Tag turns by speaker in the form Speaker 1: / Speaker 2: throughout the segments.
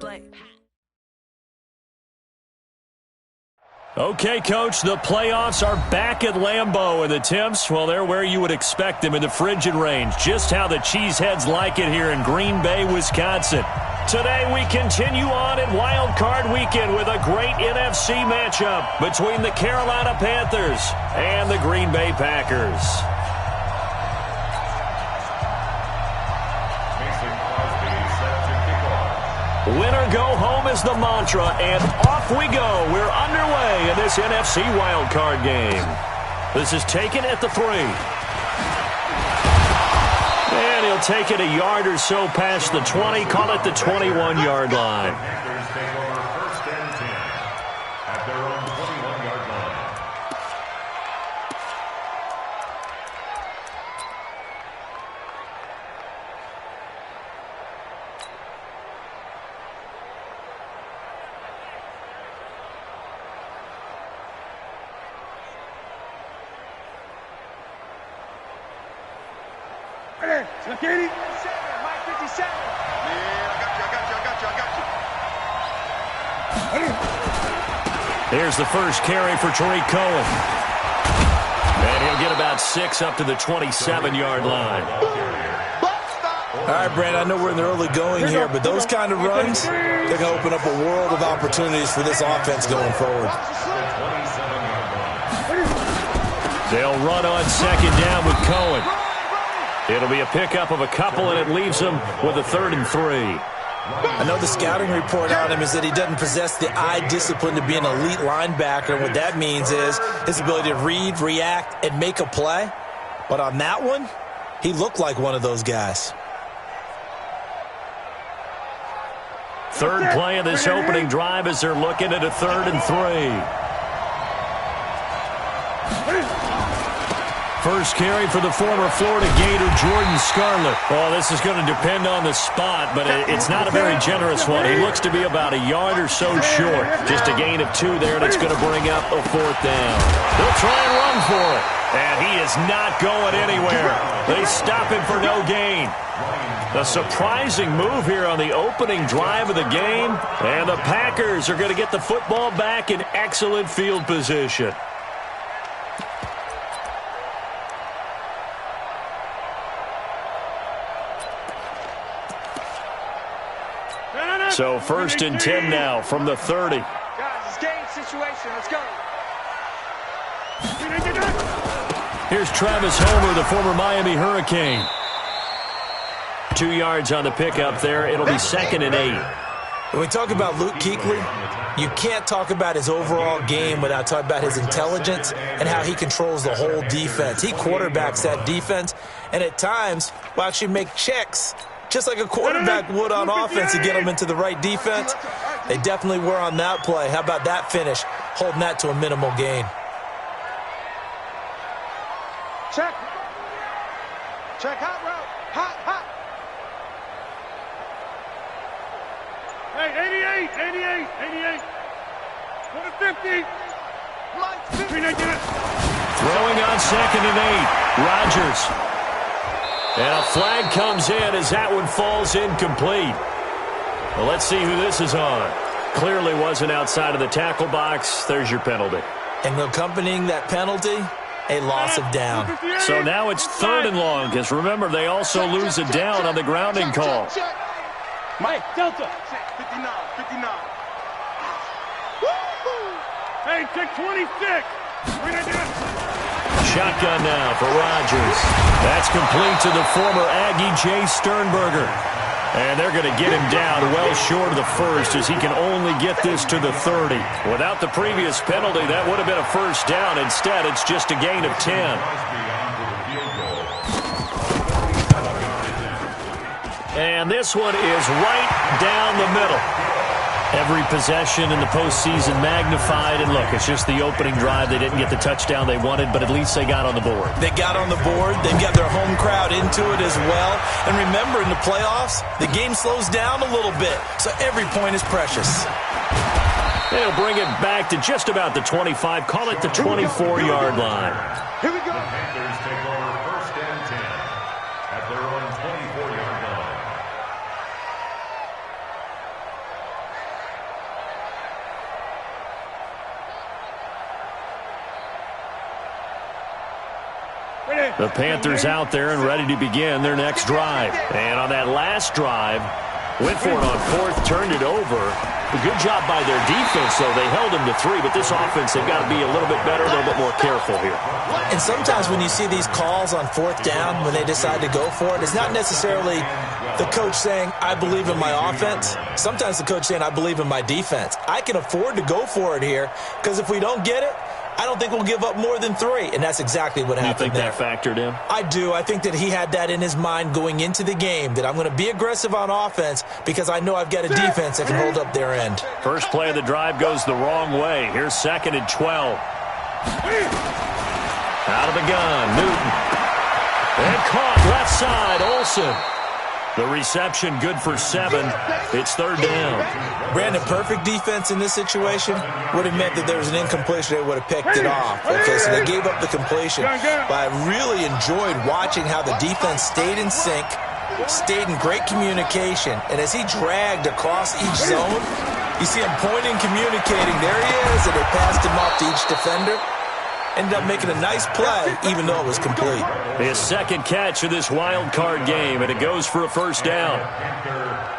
Speaker 1: display.
Speaker 2: Okay, Coach, the playoffs are back at Lambeau, and the temps, well, they're where you would expect them in the frigid range. Just how the Cheeseheads like it here in Green Bay, Wisconsin. Today we continue on in Wild Card Weekend with a great NFC matchup between the Carolina Panthers and the Green Bay Packers. Winner go home is the mantra, and off we go. We're underway in this NFC wildcard game. This is taken at the 3. And he'll take it a yard or so past the 20, call it the 21-yard line.
Speaker 3: Look at it. Mike 57. Yeah, I got you.
Speaker 2: Here's the first carry for Tariq Cohen. And he'll get about 6 up to the 27-yard line.
Speaker 4: All right, Brand, I know we're in the early going here, but those kind of runs, they're going to open up a world of opportunities for this offense going forward.
Speaker 2: They'll run on second down with Cohen. It'll be a pickup of a couple, and it leaves him with a 3rd and 3.
Speaker 4: I know the scouting report on him is that he doesn't possess the eye discipline to be an elite linebacker. And what that means is his ability to read, react, and make a play. But on that one, he looked like one of those guys.
Speaker 2: Third play of this opening drive as they're looking at a 3rd and 3. First carry for the former Florida Gator, Jordan Scarlett. Oh, this is going to depend on the spot, but it's not a very generous one. He looks to be about a yard or so short. Just a gain of 2 there, and it's going to bring up a 4th down. They'll try and run for it, and he is not going anywhere. They stop him for no gain. A surprising move here on the opening drive of the game, and the Packers are going to get the football back in excellent field position. So 1st and 10 now from the 30.
Speaker 3: Guys, it's game situation. Let's go.
Speaker 2: Here's Travis Homer, the former Miami Hurricane. 2 yards on the pickup there. It'll be 2nd and 8.
Speaker 4: When we talk about Luke Kuechly, you can't talk about his overall game without talking about his intelligence and how he controls the whole defense. He quarterbacks that defense, and at times will actually make checks just like a quarterback would on offense to get them into the right defense. They definitely were on that play. How about that finish, holding that to a minimal gain?
Speaker 3: Check. Check, hot route. Hot, hot. Hey, 88. 150.
Speaker 2: Throwing on 2nd and 8. Rodgers. And a flag comes in as that one falls incomplete. Well, let's see who this is on. Clearly wasn't outside of the tackle box. There's your penalty.
Speaker 4: And accompanying that penalty, a loss of down.
Speaker 2: So now it's 3rd and long, because remember, they also lose a down on the grounding call.
Speaker 3: Mike, Delta. 59. Hey, check 26.
Speaker 2: Shotgun now for Rodgers. That's complete to the former Aggie, Jay Sternberger. And they're going to get him down well short of the 1st as he can only get this to the 30. Without the previous penalty, that would have been a 1st down. Instead, it's just a gain of 10. And this one is right down the middle. Every possession in the postseason magnified. And look, it's just the opening drive. They didn't get the touchdown they wanted, but at least they got on the board.
Speaker 4: They got on the board. They've got their home crowd into it as well. And remember, in the playoffs, the game slows down a little bit, so every point is precious.
Speaker 2: They'll bring it back to just about the 25. Call it the 24-yard line.
Speaker 3: Here we go.
Speaker 5: The Panthers take over 1st and 10 at their own 24-yard line.
Speaker 2: The Panthers out there and ready to begin their next drive. And on that last drive, went for it on fourth, turned it over. A good job by their defense, though. They held him to 3, but this offense, they've got to be a little bit better, a little bit more careful here.
Speaker 4: And sometimes when you see these calls on fourth down, when they decide to go for it, it's not necessarily the coach saying, I believe in my offense. Sometimes the coach saying, I believe in my defense. I can afford to go for it here, because if we don't get it, I don't think we'll give up more than 3, and that's exactly what happened there.
Speaker 2: You think that factored in?
Speaker 4: I do. I think that he had that in his mind going into the game, that I'm going to be aggressive on offense because I know I've got a defense that can hold up their end.
Speaker 2: First play of the drive goes the wrong way. Here's 2nd and 12. Out of the gun, Newton. And caught left side, Olsen. The reception good for 7. It's 3rd down.
Speaker 4: Brandon, perfect defense in this situation would have meant that there was an incompletion. They would have picked it off. Okay, so they gave up the completion. But I really enjoyed watching how the defense stayed in sync, stayed in great communication. And as he dragged across each zone, you see him pointing, communicating. There he is, and they passed him off to each defender. Ended up making a nice play, even though it was complete.
Speaker 2: His 2nd catch of this wild card game, and it goes for a 1st down.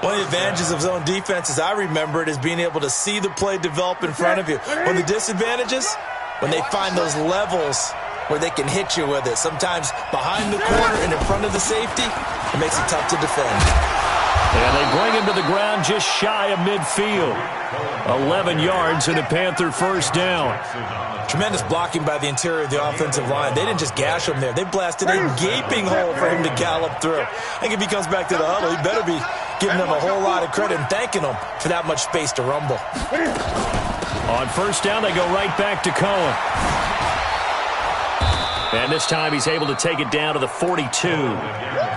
Speaker 4: One of the advantages of zone defense, as I remember it, is being able to see the play develop in front of you. One of the disadvantages, when they find those levels where they can hit you with it. Sometimes behind the corner and in front of the safety, it makes it tough to defend.
Speaker 2: And they bring him to the ground just shy of midfield. 11 yards and a Panther 1st down.
Speaker 4: Tremendous blocking by the interior of the offensive line. They didn't just gash him there. They blasted a gaping hole for him to gallop through. I think if he comes back to the huddle, he better be giving them a whole lot of credit and thanking them for that much space to rumble.
Speaker 2: On 1st down, they go right back to Cohen. And this time he's able to take it down to the 42.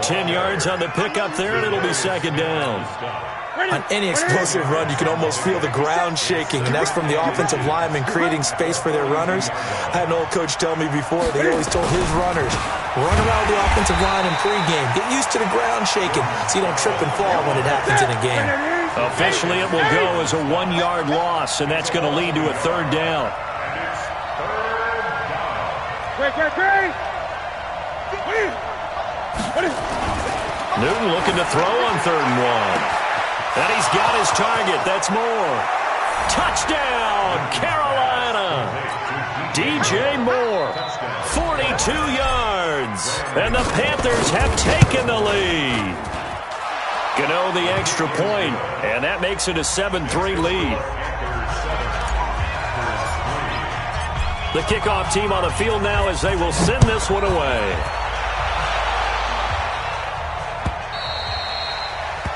Speaker 2: 10 yards on the pickup there, and it'll be 2nd down.
Speaker 4: On any explosive run, you can almost feel the ground shaking, and that's from the offensive linemen creating space for their runners. I had an old coach tell me before, they always told his runners, run around the offensive line in pregame. Get used to the ground shaking so you don't trip and fall when it happens in a game.
Speaker 2: Officially, it will go as a 1-yard loss, and that's going to lead to a 3rd down. Newton looking to throw on 3rd and 1. And he's got his target. That's Moore. Touchdown, Carolina. DJ Moore, 42 yards. And the Panthers have taken the lead. Gano the extra point, and that makes it a 7-3 lead. The kickoff team on the field now as they will send this one away.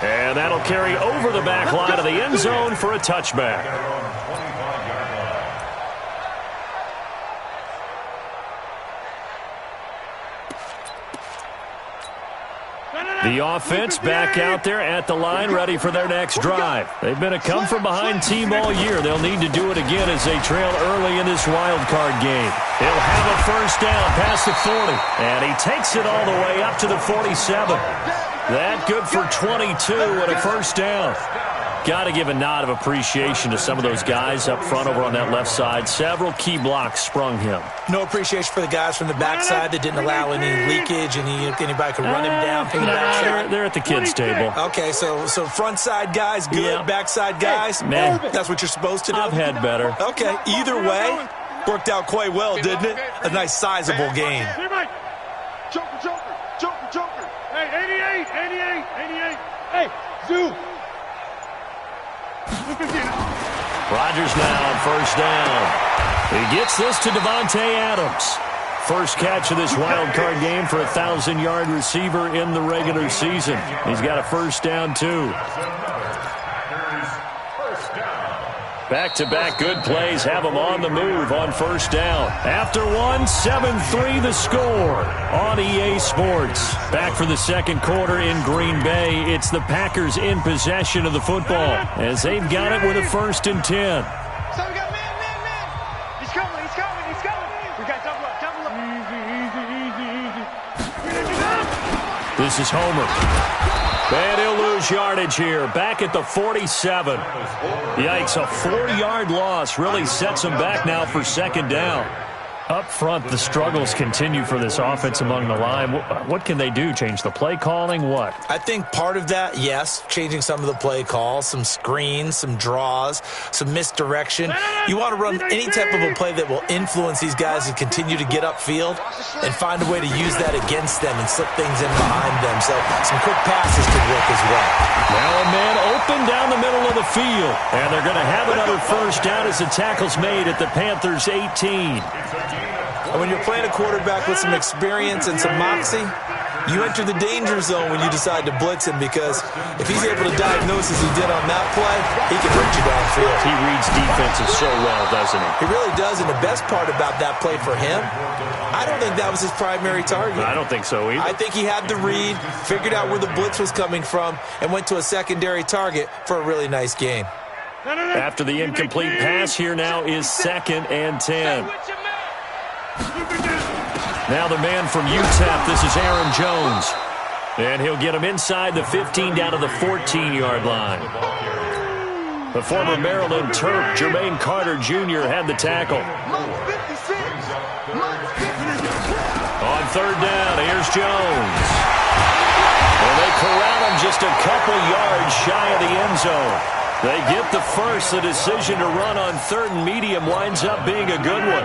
Speaker 2: And that'll carry over the back line of the end zone for a touchback. The offense back out there at the line, ready for their next drive. They've been a come-from-behind team all year. They'll need to do it again as they trail early in this wild card game. He'll have a 1st down past the 40, and he takes it all the way up to the 47. That good for 22 and a 1st down. Got to give a nod of appreciation to some of those guys up front over on that left side. Several key blocks sprung him.
Speaker 4: No appreciation for the guys from the backside that didn't allow any leakage, and anybody could run him down from the backside.
Speaker 2: They're at the kids' table.
Speaker 4: Okay, so front side guys good, yeah. Backside guys,
Speaker 2: man,
Speaker 4: that's what you're supposed to do?
Speaker 2: I've had better.
Speaker 4: Okay, either way, worked out quite well, didn't it? A nice sizable gain.
Speaker 3: Joker. Hey, 88. Hey, Zoo.
Speaker 2: Rodgers now on 1st down. He gets this to Devontae Adams. First catch of this wild card game for a 1,000-yard receiver in the regular season. He's got a 1st down, too. Back-to-back good plays have him on the move on 1st down. After one, 7-3 the score on EA Sports. Back for the 2nd quarter in Green Bay. It's the Packers in possession of the football as they've got it with a 1st and 10.
Speaker 3: So we got man. He's coming. We got double up. Easy.
Speaker 2: This is Homer. And he'll lose yardage here. Back at the 47. Yikes, a 4-yard loss really sets him back now for 2nd down. Up front, the struggles continue for this offense among the line. What can they do? Change the play calling? What?
Speaker 4: I think part of that, yes, changing some of the play calls, some screens, some draws, some misdirection. You want to run any type of a play that will influence these guys to continue to get upfield and find a way to use that against them and slip things in behind them. So some quick passes could work as well.
Speaker 2: Now a man open down the middle of the field. And they're going to have another first down as the tackle's made at the Panthers' 18.
Speaker 4: And when you're playing a quarterback with some experience and some moxie, you enter the danger zone when you decide to blitz him, because if he's able to diagnose as he did on that play, he can bring you downfield.
Speaker 2: He reads defenses so well, doesn't he?
Speaker 4: He really does, and the best part about that play for him, I don't think that was his primary target.
Speaker 2: I don't think so either.
Speaker 4: I think he had the read, figured out where the blitz was coming from, and went to a secondary target for a really nice gain.
Speaker 2: After the incomplete pass, here now is 2nd and 10. Now the man from UTEP, this is Aaron Jones. And he'll get him inside the 15 down to the 14-yard line. The former Maryland Terp, Jermaine Carter Jr. had the tackle. On 3rd down, here's Jones. And they corral him just a couple yards shy of the end zone. They get the first. The decision to run on 3rd and medium winds up being a good one.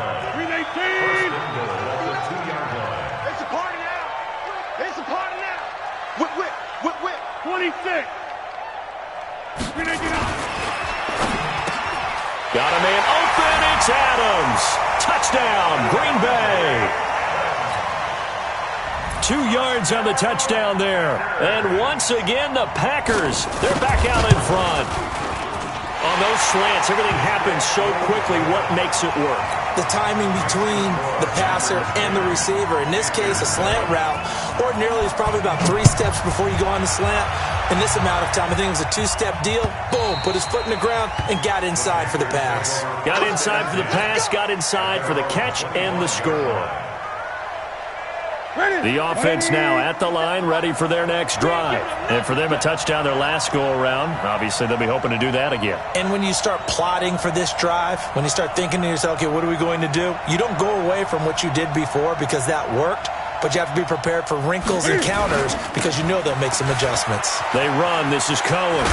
Speaker 3: Whip. 26.
Speaker 2: Got a man open. It's Adams. Touchdown, Green Bay. 2 yards on the touchdown there. And once again, the Packers, they're back out in front. On those slants, everything happens so quickly. What makes it work?
Speaker 4: The timing between the passer and the receiver. In this case, a slant route ordinarily is probably about 3 steps before you go on the slant. In this amount of time, I think it was a 2-step deal. Boom, put his foot in the ground and got inside for the pass.
Speaker 2: Got inside for the pass, got inside for the catch and the score. The offense now at the line, ready for their next drive. And for them, a touchdown their last go-around. Obviously, they'll be hoping to do that again.
Speaker 4: And when you start plotting for this drive, when you start thinking to yourself, okay, what are we going to do? You don't go away from what you did before because that worked, but you have to be prepared for wrinkles and counters because you know they'll make some adjustments.
Speaker 2: They run. This is Cohen.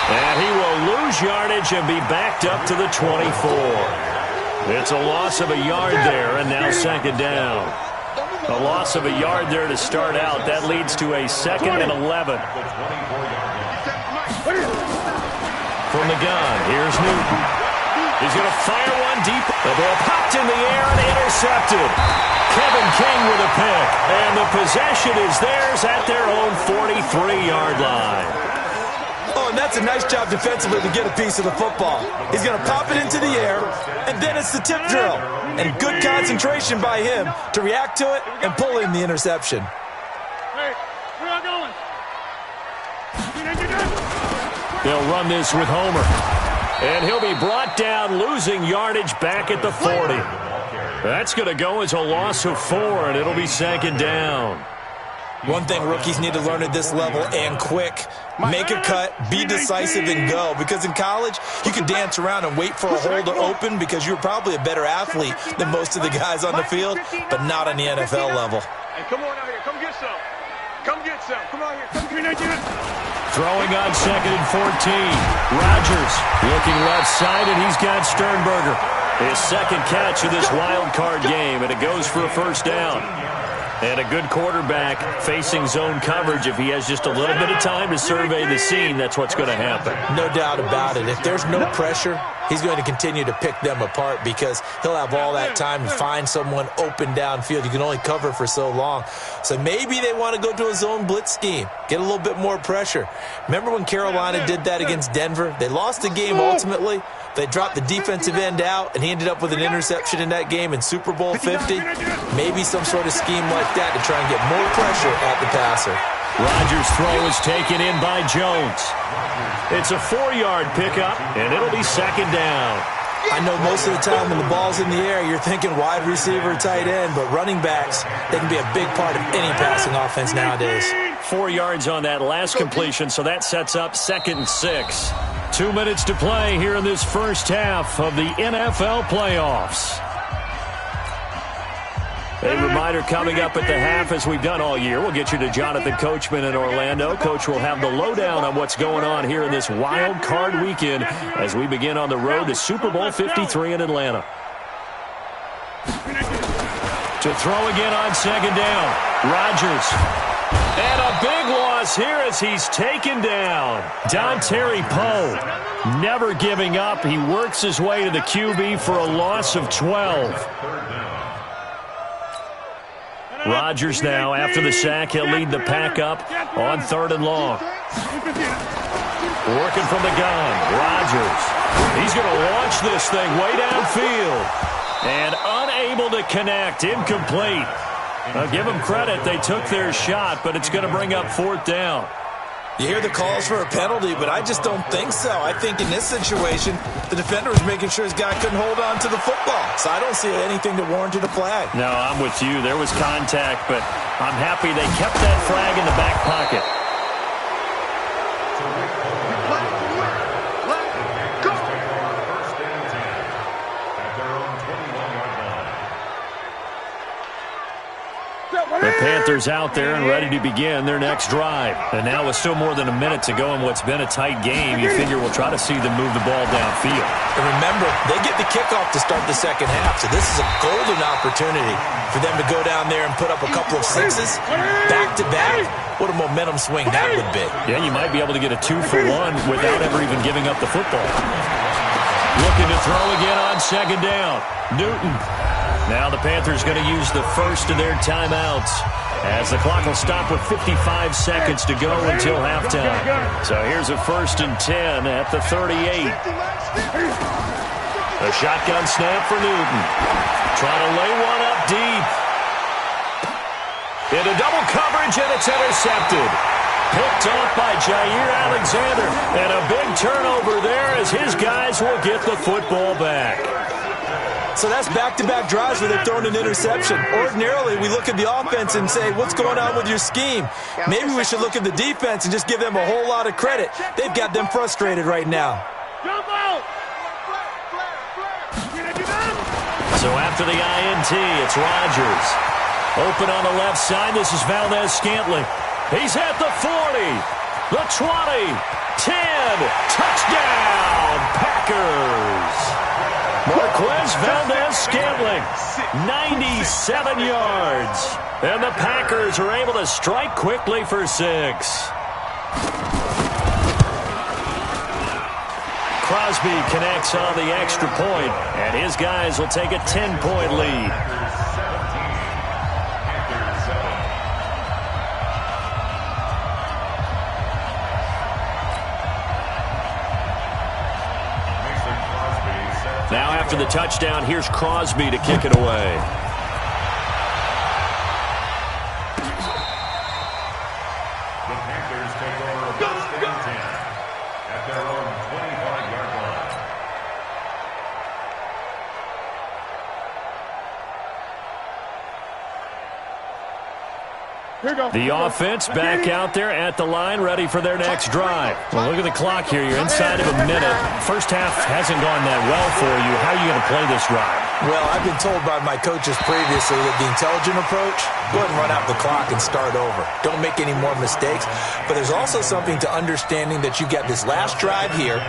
Speaker 2: And he will lose yardage and be backed up to the 24. It's a loss of a yard there, and now 2nd down. A loss of a yard there to start out. That leads to a 2nd and 11. From the gun, here's Newton. He's going to fire one deep. The ball popped in the air and intercepted. Kevin King with a pick. And the possession is theirs at their own 43-yard line.
Speaker 4: Oh, and that's a nice job defensively to get a piece of the football. He's going to pop it into the air, and then it's the tip drill. And good concentration by him to react to it and pull in the interception.
Speaker 3: Hey, where are you going?
Speaker 2: They'll run this with Homer. And he'll be brought down, losing yardage back at the 40. That's going to go as a loss of 4, and it'll be 2nd down.
Speaker 4: One thing rookies need to learn at this level, and quick, make a cut, be decisive, and go. Because in college, you can dance around and wait for a hole to open because you're probably a better athlete than most of the guys on the field, but not on the NFL level.
Speaker 3: Hey, come on out here. Come get some. Come get some. Come on here. Come get some.
Speaker 2: Throwing on 2nd and 14. Rodgers looking left side, and he's got Sternberger. His 2nd catch of this wild card game, and it goes for a first down. And a good quarterback facing zone coverage. If he has just a little bit of time to survey the scene, that's what's going to happen.
Speaker 4: No doubt about it. If there's no pressure, he's going to continue to pick them apart because he'll have all that time to find someone open downfield. You can only cover for so long. So maybe they want to go to a zone blitz scheme, get a little bit more pressure. Remember when Carolina did that against Denver? They lost the game ultimately. They dropped the defensive end out, and he ended up with an interception in that game in Super Bowl 50. Maybe some sort of scheme like that to try and get more pressure at the passer.
Speaker 2: Rodgers' throw is taken in by Jones. It's a 4-yard pickup, and it'll be 2nd down.
Speaker 4: I know most of the time when the ball's in the air, you're thinking wide receiver, tight end, but running backs, they can be a big part of any passing offense nowadays.
Speaker 2: 4 yards on that last completion, so that sets up 2nd and 6. 2 minutes to play here in this first half of the NFL playoffs. A reminder coming up at the half, as we've done all year. We'll get you to Jonathan Coachman in Orlando. Coach will have the lowdown on what's going on here in this wild card weekend as we begin on the road to Super Bowl 53 in Atlanta. To throw again on second down. Rodgers. And a big loss here as he's taken down. Dontari Poe never giving up. He works his way to the QB for a loss of 12. Rodgers now, after the sack, he'll lead the pack up on 3rd and long. Working from the gun, Rodgers. He's going to launch this thing way downfield. And unable to connect, incomplete. I'll give them credit, they took their shot, but it's going to bring up 4th down.
Speaker 4: You hear the calls for a penalty, but I just don't think so. I think in this situation, the defender was making sure his guy couldn't hold on to the football. So I don't see anything that warranted a flag.
Speaker 2: No, I'm with you. There was contact, but I'm happy they kept that flag in the back pocket. The Panthers out there and ready to begin their next drive. And now with still more than a minute to go in what's been a tight game, you figure we'll try to see them move the ball downfield.
Speaker 4: And remember, they get the kickoff to start the second half, so this is a golden opportunity for them to go down there and put up a couple of sixes back-to-back. What a momentum swing that would be.
Speaker 2: Yeah, you might be able to get a 2-for-1 without ever even giving up the football. Looking to throw again on second down. Newton. Now the Panthers going to use the first of their timeouts as the clock will stop with 55 seconds to go until halftime. So here's a 1st and 10 at the 38. A shotgun snap for Newton. Trying to lay one up deep. Into double coverage, and it's intercepted. Picked off by Jair Alexander. And a big turnover there as his guys will get the football back.
Speaker 4: So that's back-to-back drives where they've thrown an interception. Ordinarily, we look at the offense and say, what's going on with your scheme? Maybe we should look at the defense and just give them a whole lot of credit. They've got them frustrated right now.
Speaker 2: So after the INT, it's Rodgers. Open on the left side, this is Valdez-Scantling. He's at the 40, the 20, 10, touchdown, Packers. Marquez Valdez-Scantling, 97 yards. And the Packers are able to strike quickly for 6. Crosby connects on the extra point, and his guys will take a 10-point lead. Now after the touchdown, here's Crosby to kick it away.
Speaker 5: The Panthers take over 1st and 10 at their own 25-yard line.
Speaker 2: The offense back out there at the line, ready for their next drive. Well, look at the clock here. You're inside of a minute. First half hasn't gone that well for you. How are you going to play this drive?
Speaker 4: Well, I've been told by my coaches previously that the intelligent approach, go ahead and run out the clock and start over. Don't make any more mistakes. But there's also something to understanding that you get this last drive here.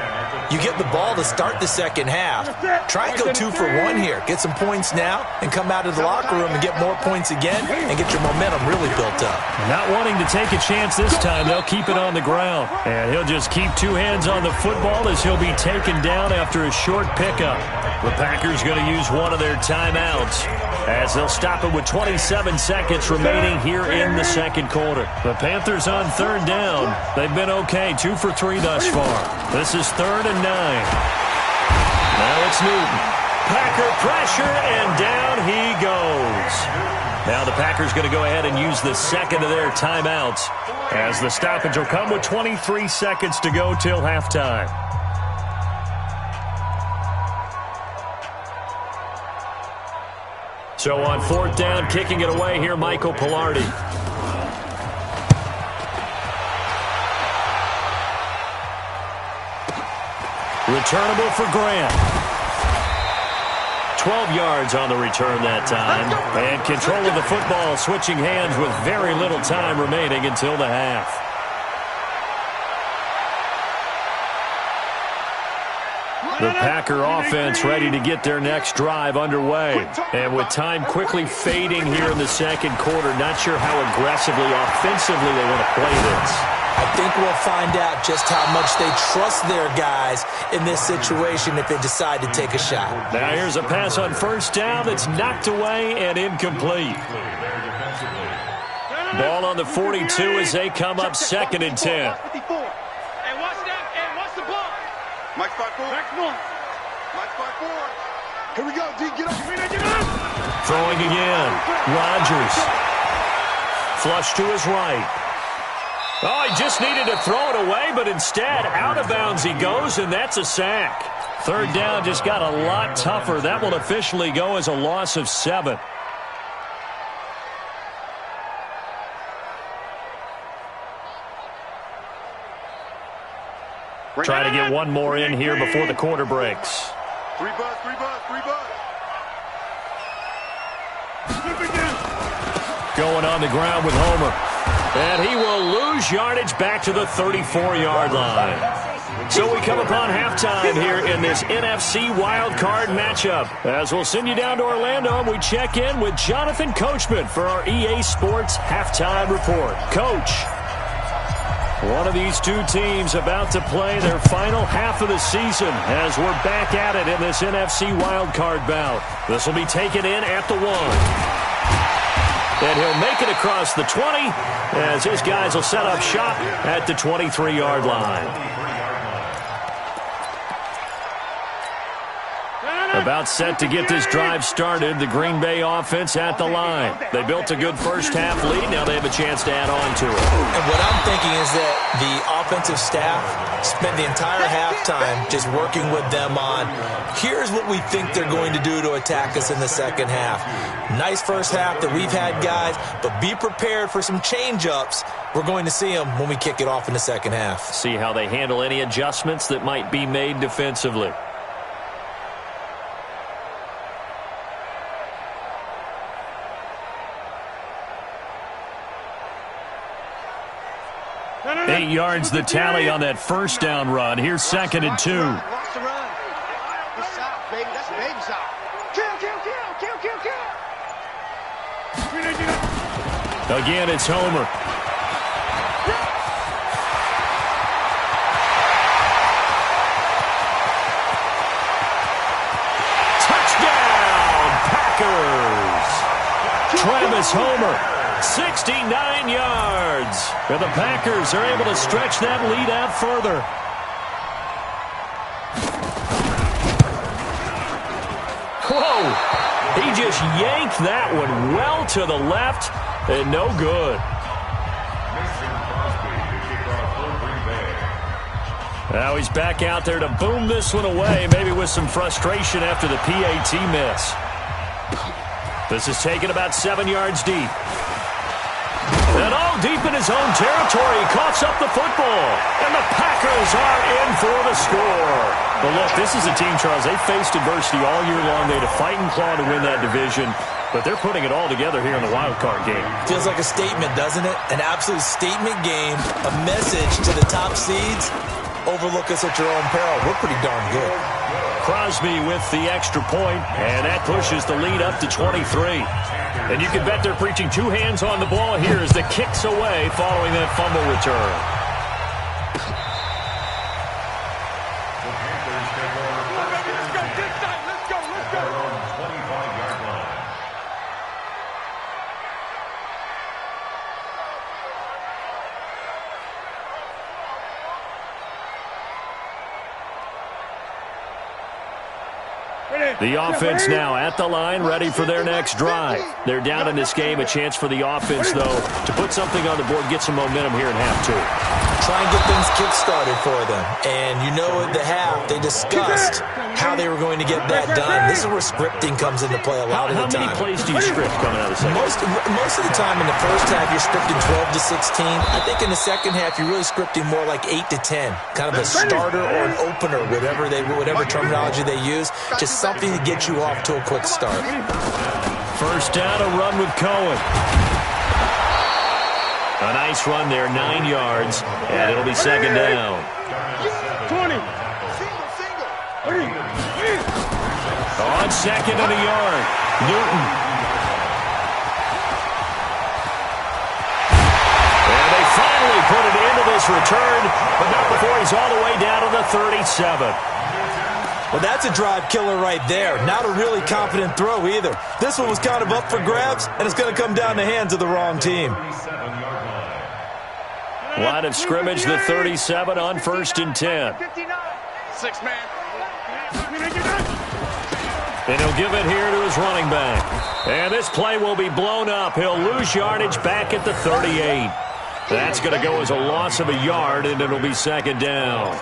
Speaker 4: You get the ball to start the second half. Try and go 2-for-1 here. Get some points now and come out of the locker room and get more points again and get your momentum really built up.
Speaker 2: Not wanting to take a chance this time, they'll keep it on the ground. And he'll just keep 2 hands on the football as he'll be taken down after a short pickup. The Packers going to use one of their timeouts as they'll stop it with 27 seconds remaining here in the second quarter. The Panthers on 3rd down. They've been okay, 2 for 3 thus far. This is 3rd and 9. Now it's Newton. Packer pressure, and down he goes. Now the Packers going to go ahead and use the second of their timeouts as the stoppage will come with 23 seconds to go till halftime. So on 4th down, kicking it away here, Michael Pilardi. Returnable for Grant. 12 yards on the return that time. And control of the football switching hands with very little time remaining until the half. The Packer offense ready to get their next drive underway. And with time quickly fading here in the second quarter, not sure how aggressively, offensively they want to play this.
Speaker 4: I think we'll find out just how much they trust their guys in this situation if they decide to take a shot.
Speaker 2: Now here's a pass on first down that's knocked away and incomplete. Ball on the 42 as they come up 2nd and 10.
Speaker 3: Mike 5-4. Mike 5-4. Here we go, D. Get up.
Speaker 2: Throwing again. Rodgers. Flush to his right. Oh, he just needed to throw it away, but instead, out of bounds he goes, and that's a sack. 3rd down just got a lot tougher. That will officially go as a loss of 7. Try to get one more in here before the quarter breaks.
Speaker 3: 3 buzz.
Speaker 2: Going on the ground with Homer. And he will lose yardage back to the 34-yard line. So we come upon halftime here in this NFC wildcard matchup. As we'll send you down to Orlando, and we check in with Jonathan Coachman for our EA Sports Halftime Report. Coach. One of these two teams about to play their final half of the season as we're back at it in this NFC wildcard bout. This will be taken in at the 1. And he'll make it across the 20 as his guys will set up shop at the 23-yard line. About set to get this drive started, the Green Bay offense at the line. They built a good first half lead. Now they have a chance to add on to it.
Speaker 4: And what I'm thinking is that the offensive staff spent the entire halftime just working with them on, here's what we think they're going to do to attack us in the second half. Nice first half that we've had, guys, but be prepared for some change-ups. We're going to see them when we kick it off in the second half.
Speaker 2: See how they handle any adjustments that might be made defensively. Eight yards the tally on that first down run. Here's 2nd and 2.
Speaker 3: Watch the run. It's south, baby. That's baby south. Kill.
Speaker 2: Again, it's Homer. Touchdown, Packers. Travis Homer. 69 yards. And the Packers are able to stretch that lead out further. Whoa! He just yanked that one well to the left and no good. Now he's back out there to boom this one away, maybe with some frustration after the PAT miss. This is taken about 7 yards deep. And all deep in his own territory, he coughs up the football. And the Packers are in for the score. But look, this is a team, Charles, they faced adversity all year long. They had to fight and claw to win that division. But they're putting it all together here in the wild card game.
Speaker 4: Feels like a statement, doesn't it? An absolute statement game, a message to the top seeds. Overlook us at your own peril. We're pretty darn good.
Speaker 2: Crosby with the extra point, and that pushes the lead up to 23. And you can bet they're preaching 2 hands on the ball here as the kick's away following that fumble return. The offense now at the line, ready for their next drive. They're down in this game. A chance for the offense, though, to put something on the board, get some momentum here in half 2.
Speaker 4: try and get things kick-started for them. And you know at the half, they discussed how they were going to get that done. This is where scripting comes into play a lot of the time.
Speaker 2: How many plays do you script coming out of the second?
Speaker 4: Most of the time in the first half, you're scripting 12 to 16. I think in the second half, you're really scripting more like 8 to 10. Kind of a starter or an opener, whatever terminology they use. Just something to get you off to a quick start.
Speaker 2: First down, a run with Cohen. A nice run there, 9 yards, and it'll be second down.
Speaker 3: 20.
Speaker 2: On second and a yard, Newton. And they finally put it into this return, but not before he's all the way down to the 37.
Speaker 4: Well, that's a drive killer right there. Not a really confident throw either. This one was kind of up for grabs, and it's going to come down the hands of the wrong team.
Speaker 2: Line of scrimmage, the 37 on 1st and 10.
Speaker 3: 6 man.
Speaker 2: And he'll give it here to his running back. And this play will be blown up. He'll lose yardage back at the 38. That's going to go as a loss of a yard, and it'll be second down.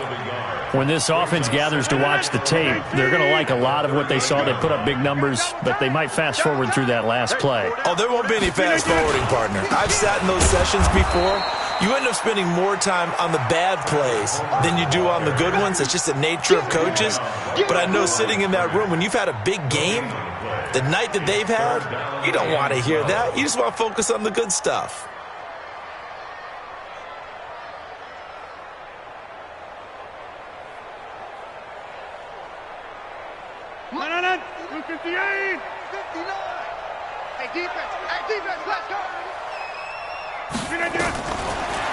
Speaker 2: When this offense gathers to watch the tape, they're going to like a lot of what they saw. They put up big numbers, but they might fast forward through that last play.
Speaker 4: Oh, there won't be any fast forwarding, partner. I've sat in those sessions before. You end up spending more time on the bad plays than you do on the good ones. It's just the nature of coaches. But I know sitting in that room, when you've had a big game, the night that they've had, you don't want to hear that. You just want to focus on the good stuff.
Speaker 3: No. 58. 59. Hey, defense, let's go.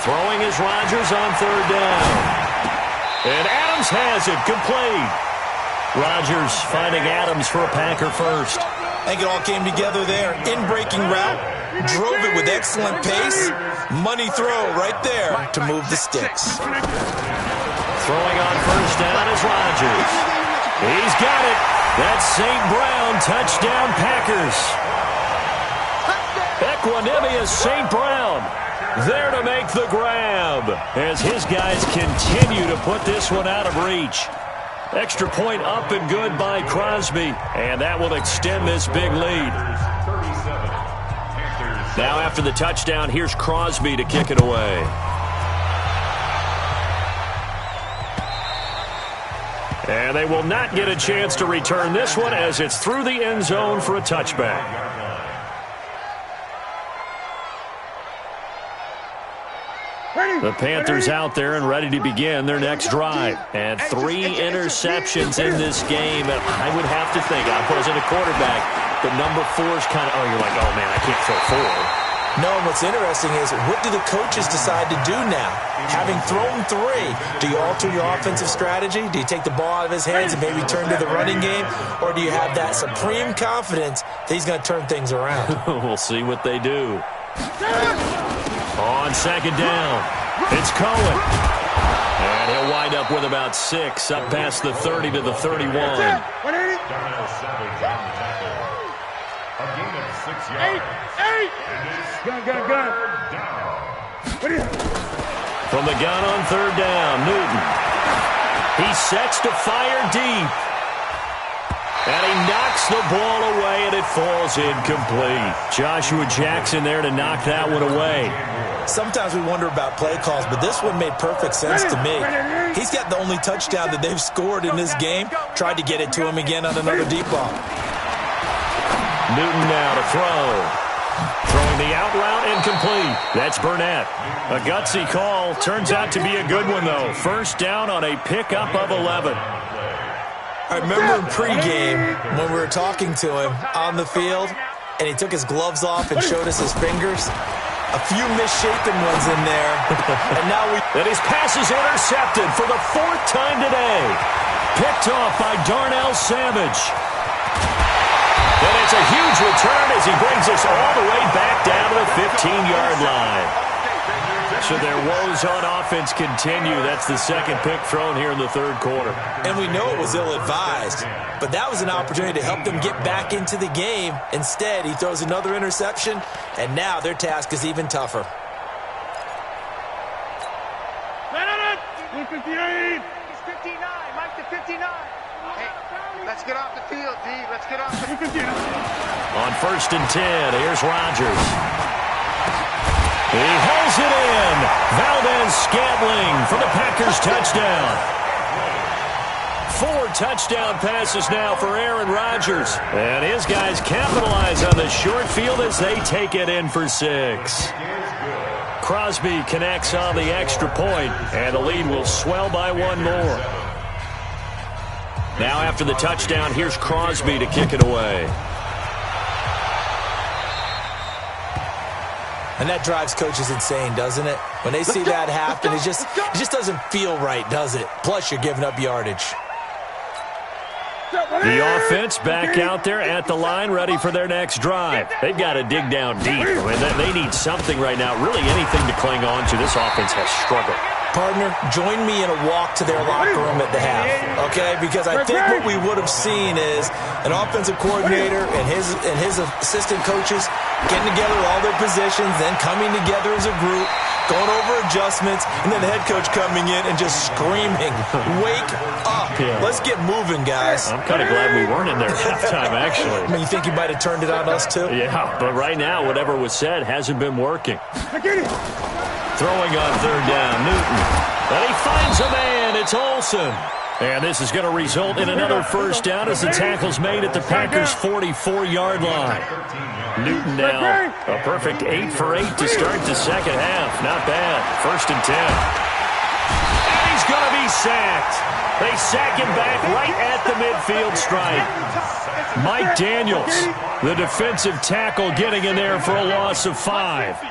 Speaker 2: Throwing is Rodgers on 3rd down. And Adams has it, complete. Rodgers finding Adams for a Packer first.
Speaker 4: I think it all came together there. In-breaking route, drove it with excellent pace. Money throw right there to move the sticks.
Speaker 2: Throwing on 1st down is Rodgers. He's got it. That's St. Brown, touchdown Packers. Equanimous St. Brown there to make the grab as his guys continue to put this one out of reach. Extra point up and good by Crosby, and that will extend this big lead. Now after the touchdown, here's Crosby to kick it away. And they will not get a chance to return this one as it's through the end zone for a touchback. The Panthers out there and ready to begin their next drive. And 3 interceptions in this game. And I would have to think, I wasn't a quarterback, but number 4 is kind of, you're like, oh, man, I can't throw 4.
Speaker 4: No, what's interesting is, what do the coaches decide to do now? Having thrown 3, do you alter your offensive strategy? Do you take the ball out of his hands and maybe turn to the running game? Or do you have that supreme confidence that he's going to turn things around?
Speaker 2: We'll see what they do. On 2nd down, it's Cohen. And he'll wind up with about 6, up past the 30 to the 31.
Speaker 5: A gain of 6 yards.
Speaker 3: 8. Gun.
Speaker 2: From the gun on 3rd down, Newton. He sets to fire deep. And he knocks the ball away, and it falls incomplete. Joshua Jackson there to knock that one away.
Speaker 4: Sometimes we wonder about play calls, but this one made perfect sense to me. He's got the only touchdown that they've scored in this game. Tried to get it to him again on another deep ball.
Speaker 2: Newton now to throw. Throwing the out route incomplete. That's Burnett. A gutsy call. Turns out to be a good one, though. First down on a pickup of 11.
Speaker 4: I remember in pregame when we were talking to him on the field, and he took his gloves off and showed us his fingers. A few misshapen ones in there. And now
Speaker 2: And his pass is intercepted for the 4th time today. Picked off by Darnell Savage. And it's a huge return as he brings us all the way back down to the 15-yard line. So their woes on offense continue. That's the 2nd pick thrown here in the 3rd quarter.
Speaker 4: And we know it was ill-advised, but that was an opportunity to help them get back into the game. Instead, he throws another interception, and now their task is even tougher.
Speaker 3: Let's get off the field, D. Let's get off the field.
Speaker 2: On 1st and 10, here's Rodgers. He hauls it in. Valdez-Scantling for the Packers touchdown. 4 touchdown passes now for Aaron Rodgers. And his guys capitalize on the short field as they take it in for 6. Crosby connects on the extra point, and the lead will swell by 1 more. Now after the touchdown, here's Crosby to kick it away.
Speaker 4: And that drives coaches insane, doesn't it? When they see that happen, it just doesn't feel right, does it? Plus, you're giving up yardage.
Speaker 2: The offense back out there at the line, ready for their next drive. They've got to dig down deep. I mean, they need something right now, really anything to cling on to. This offense has struggled.
Speaker 4: Partner, join me in a walk to their locker room at the half, okay? Because I think what we would have seen is an offensive coordinator and his assistant coaches getting together all their positions, then coming together as a group, going over adjustments, and then the head coach coming in and just screaming, "Wake up.
Speaker 2: Yeah.
Speaker 4: Let's get moving, guys."
Speaker 2: I'm kind of glad we weren't in there at halftime, actually.
Speaker 4: I mean, you think you might have turned it on us, too?
Speaker 2: Yeah, but right now, whatever was said hasn't been working. Throwing on 3rd down, Newton. And he finds a man. It's Olsen. And this is going to result in another 1st down as the tackle's made at the Packers' 44-yard line. Newton now a perfect 8 for 8 to start the second half. Not bad. 1st and 10. And he's going to be sacked. They sack him back right at the midfield stripe. Mike Daniels, the defensive tackle, getting in there for a loss of 5.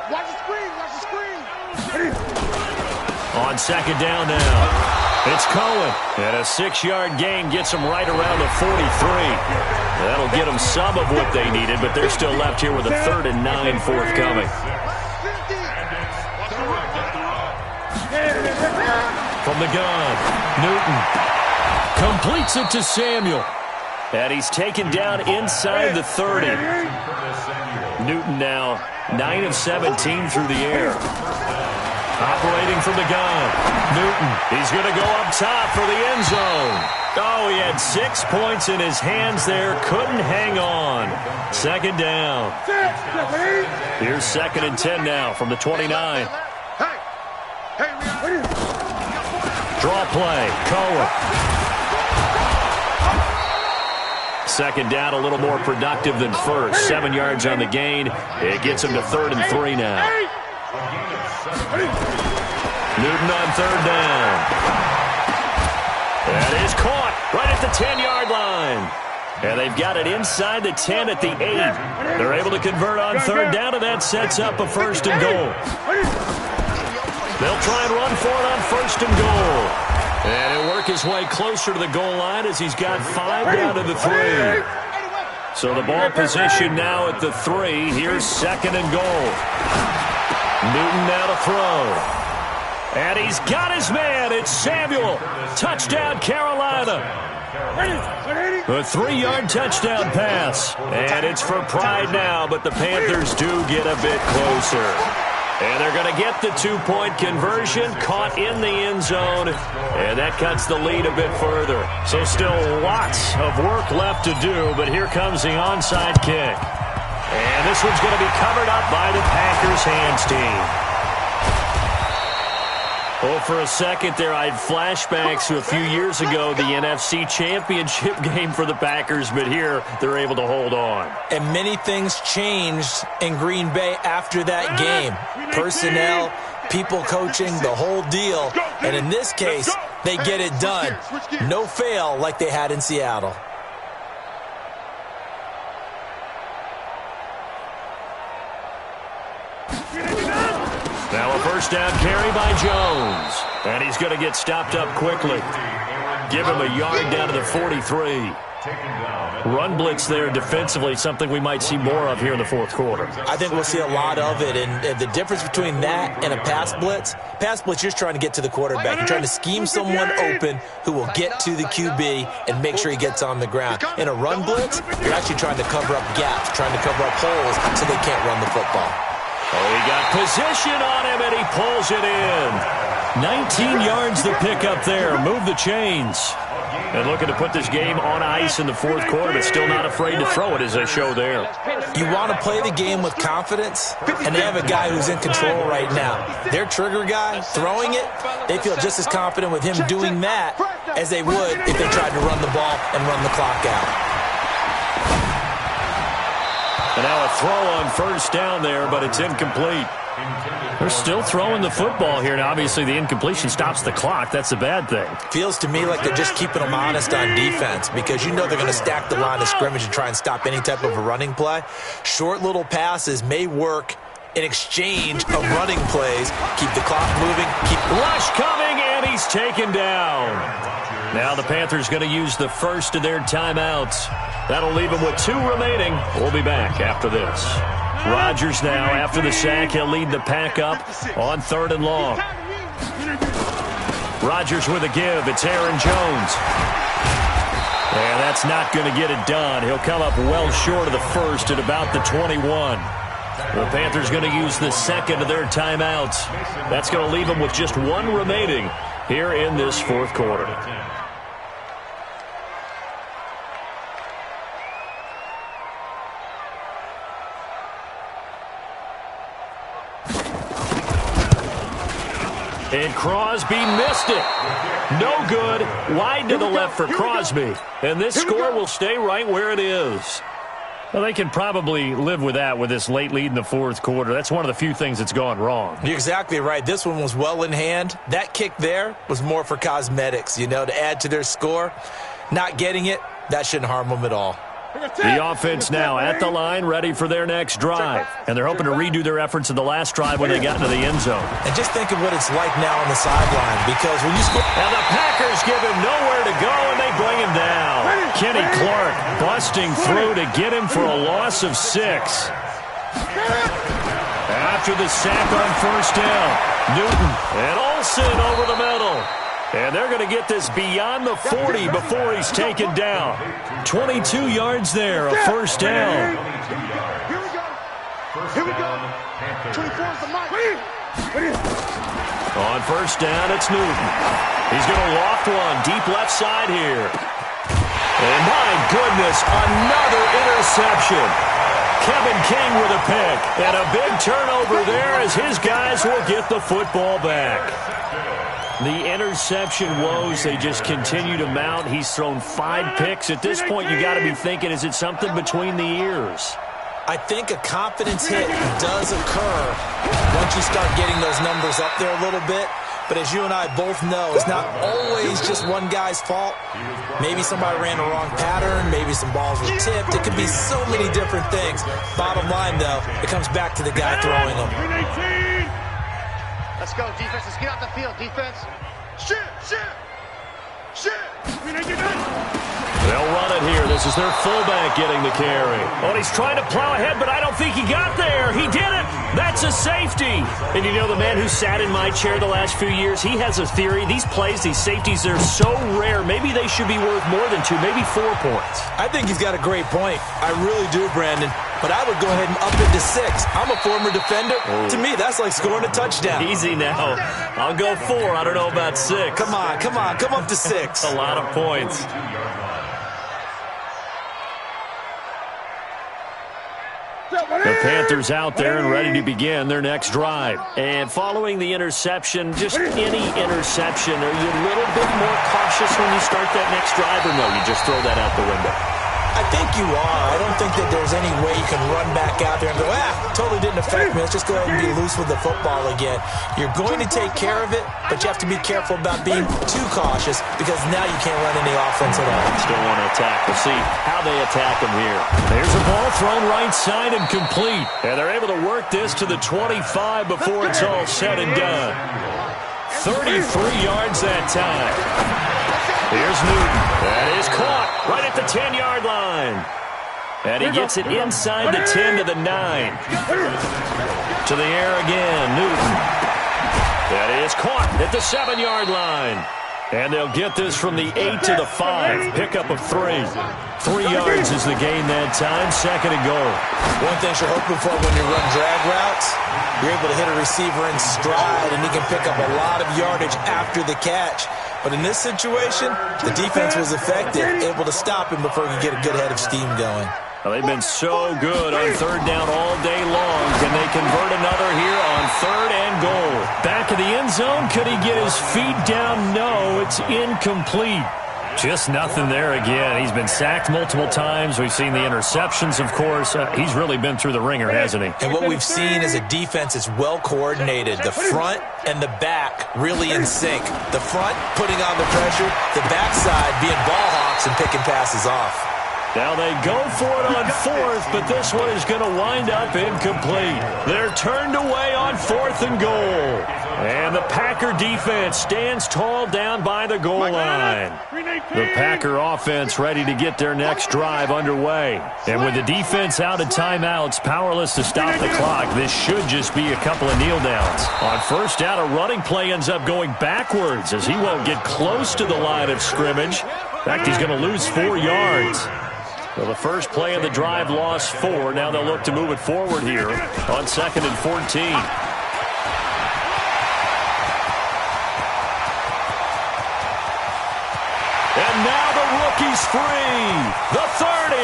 Speaker 3: Watch the screen. Watch the screen.
Speaker 2: On 2nd down now. It's Cohen, and a 6-yard gain gets them right around the 43. That'll get them some of what they needed, but they're still left here with a 3rd and 9 forthcoming. From the gun, Newton completes it to Samuel, and he's taken down inside the 30. Newton now 9 of 17 through the air. Operating from the gun, Newton. He's going to go up top for the end zone. Oh, he had 6 points in his hands there. Couldn't hang on. 2nd down. Here's 2nd and 10 now from the 29. Draw play, Cohen. 2nd down, a little more productive than first. 7 yards on the gain. It gets him to 3rd and 3 now. Newton on 3rd down. That is caught right at the 10-yard line. And they've got it inside the 10 at the 8. They're able to convert on 3rd down, and that sets up a 1st and goal. They'll try and run for it on 1st and goal. And he'll work his way closer to the goal line as he's got 5 down to the 3. So the ball position now at the 3. Here's 2nd and goal. Newton now to throw. And he's got his man. It's Samuel. Touchdown, Carolina. A 3-yard touchdown pass. And it's for pride now, but the Panthers do get a bit closer. And they're going to get the 2-point conversion, caught in the end zone, and that cuts the lead a bit further. So still lots of work left to do, but here comes the onside kick. And this one's going to be covered up by the Packers hands team. Oh, for a second there, I had flashbacks to a few years ago, the NFC Championship game for the Packers, but here they're able to hold on.
Speaker 4: And many things changed in Green Bay after that game. Personnel, people coaching, the whole deal. And in this case, they get it done. No fail like they had in Seattle.
Speaker 2: Now a 1st down carry by Jones. And he's going to get stopped up quickly. Give him a yard down to the 43. Run blitz there defensively, something we might see more of here in the 4th quarter.
Speaker 4: I think we'll see a lot of it. And the difference between that and a pass blitz, you're just trying to get to the quarterback. You're trying to scheme someone open who will get to the QB and make sure he gets on the ground. In a run blitz, you're actually trying to cover up gaps, trying to cover up holes so they can't run the football.
Speaker 2: Oh, he got position on him, and he pulls it in. 19 yards to pick up there. Move the chains. And looking to put this game on ice in the fourth quarter, but still not afraid to throw it as they show there.
Speaker 4: You want to play the game with confidence, and they have a guy who's in control right now. Their trigger guy, throwing it, they feel just as confident with him doing that as they would if they tried to run the ball and run the clock out.
Speaker 2: And now a throw on first down there, but it's incomplete. They're still throwing the football here. Now, obviously, the incompletion stops the clock. That's a bad thing.
Speaker 4: Feels to me like they're just keeping them honest on defense because you know they're going to stack the line of scrimmage and try and stop any type of a running play. Short little passes may work in exchange of running plays. Keep the clock moving. Keep
Speaker 2: rush coming, and he's taken down. Now the Panthers going to use the first of their timeouts. That'll leave them with 2 remaining. We'll be back after this. Rodgers now, after the sack, he'll lead the pack up on 3rd and long. Rodgers with a give. It's Aaron Jones. And that's not going to get it done. He'll come up well short of the first at about the 21. The Panthers going to use the second of their timeouts. That's going to leave them with just 1 remaining here in this fourth quarter. And Crosby missed it. No good. Wide to the left for Crosby. And this score will stay right where it is. Well, they can probably live with that with this late lead in the fourth quarter. That's one of the few things that's gone wrong.
Speaker 4: You're exactly right. This one was well in hand. That kick there was more for cosmetics, you know, to add to their score. Not getting it, that shouldn't harm them at all.
Speaker 2: The offense now at the line, ready for their next drive. And they're hoping to redo their efforts in the last drive when they got into the end zone.
Speaker 4: And just think of what it's like now on the sideline, because when you score...
Speaker 2: And the Packers give him nowhere to go, and they bring him down. Kenny Clark busting through to get him for a loss of 6. After the sack on first down, Newton and Olsen over the middle. And they're going to get this beyond the 40 before he's taken down. 22 yards there, a first down.
Speaker 3: Here we go. 24 is the mic.
Speaker 2: On first down, it's Newton. He's going to loft one deep left side here. And my goodness, another interception. Kevin King with a pick. And a big turnover there as his guys will get the football back. The interception woes, they just continue to mount. He's thrown 5 picks. At this point, you got to be thinking, is it something between the ears?
Speaker 4: I think a confidence hit does occur once you start getting those numbers up there a little bit. But as you and I both know, it's not always just one guy's fault. Maybe somebody ran the wrong pattern. Maybe some balls were tipped. It could be so many different things. Bottom line, though, it comes back to the guy throwing them.
Speaker 1: Let's go, defense. Let's get out the field, defense.
Speaker 3: Shit.
Speaker 2: They'll run it here. This is their fullback getting the carry. Oh, he's trying to plow ahead, but I don't think he got there. He did it. That's a safety. And you know, the man who sat in my chair the last few years, he has a theory. These plays, these safeties, they're so rare. Maybe they should be worth more than 2, maybe 4 points.
Speaker 4: I think he's got a great point. I really do, Brandon. But I would go ahead and up it to 6. I'm a former defender. To me, that's like scoring a touchdown.
Speaker 2: Easy now. I'll go 4. I don't know about 6.
Speaker 4: Come on. Come up to 6.
Speaker 2: A lot of points. The Panthers out there and ready to begin their next drive. And following the interception, just any interception, are you a little bit more cautious when you start that next drive, or no, you just throw that out the window?
Speaker 4: I think you are. I don't think that there's any way you can run back out there and go, totally didn't affect me. Let's just go ahead and be loose with the football again. You're going to take care of it, but you have to be careful about being too cautious because now you can't run any offense at all.
Speaker 2: Still want to attack. We'll see how they attack him here. There's a ball thrown right side and complete. And they're able to work this to the 25 before it's all said and done. 33 yards that time. Here's Newton. That is caught right at the 10-yard line. And he gets it inside the 10 to the 9. To the air again, Newton. That is caught at the 7-yard line. And they'll get this from the 8 to the 5. Pickup of 3. 3 yards is the gain that time. 2nd and goal.
Speaker 4: One thing you're hoping for when you run drag routes, you're able to hit a receiver in stride, and he can pick up a lot of yardage after the catch. But in this situation, the defense was effective, able to stop him before he could get a good head of steam going.
Speaker 2: Well, they've been so good on 3rd down all day long. Can they convert another here on 3rd and goal? Back of the end zone. Could he get his feet down? No, it's incomplete. Just nothing there again. He's been sacked multiple times. We've seen the interceptions, of course. He's really been through the ringer, hasn't he?
Speaker 4: And what we've seen is a defense that's well coordinated. The front and the back really in sync. The front putting on the pressure, the backside being ball hawks and picking passes off.
Speaker 2: Now they go for it on 4th, but this one is going to wind up incomplete. They're turned away on 4th and goal. And the Packer defense stands tall down by the goal line. The Packer offense ready to get their next drive underway. And with the defense out of timeouts, powerless to stop the clock, this should just be a couple of kneel downs. On 1st down, a running play ends up going backwards as he won't get close to the line of scrimmage. In fact, he's going to lose 4 yards. Well, the first play of the drive lost 4. Now they'll look to move it forward here on 2nd and 14. And now the rookie's free. The 30.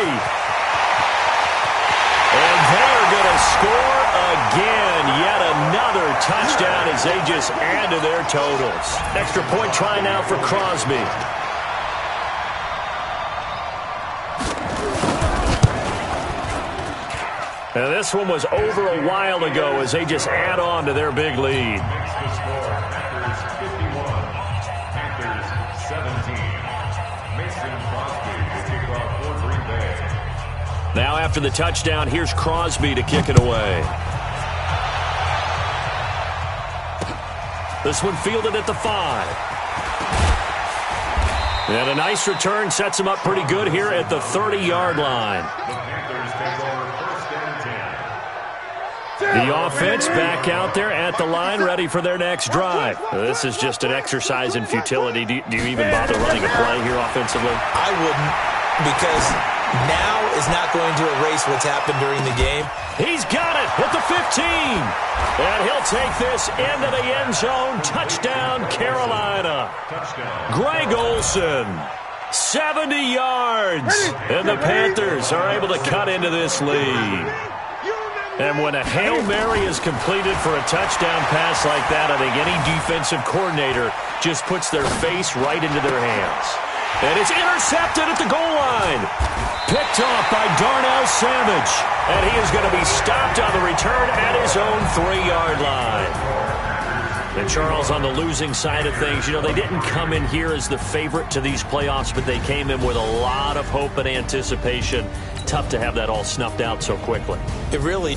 Speaker 2: And they're going to score again. Yet another touchdown as they just add to their totals. Extra point try now for Crosby. Now this one was over a while ago as they just add on to their big lead. Now after the touchdown, here's Crosby to kick it away. This one fielded at the 5. And a nice return sets him up pretty good here at the 30-yard line. The offense back out there at the line, ready for their next drive. This is just an exercise in futility. Do you even bother running a play here offensively?
Speaker 4: I wouldn't, because now is not going to erase what's happened during the game.
Speaker 2: He's got it at the 15. And he'll take this into the end zone. Touchdown, Carolina. Greg Olsen, 70 yards. And the Panthers are able to cut into this lead. And when a Hail Mary is completed for a touchdown pass like that, I think any defensive coordinator just puts their face right into their hands. And it's intercepted at the goal line. Picked off by Darnell Savage. And he is going to be stopped on the return at his own 3-yard line. And Charles, on the losing side of things, you know, they didn't come in here as the favorite to these playoffs, but they came in with a lot of hope and anticipation. Tough to have that all snuffed out so quickly.
Speaker 4: It really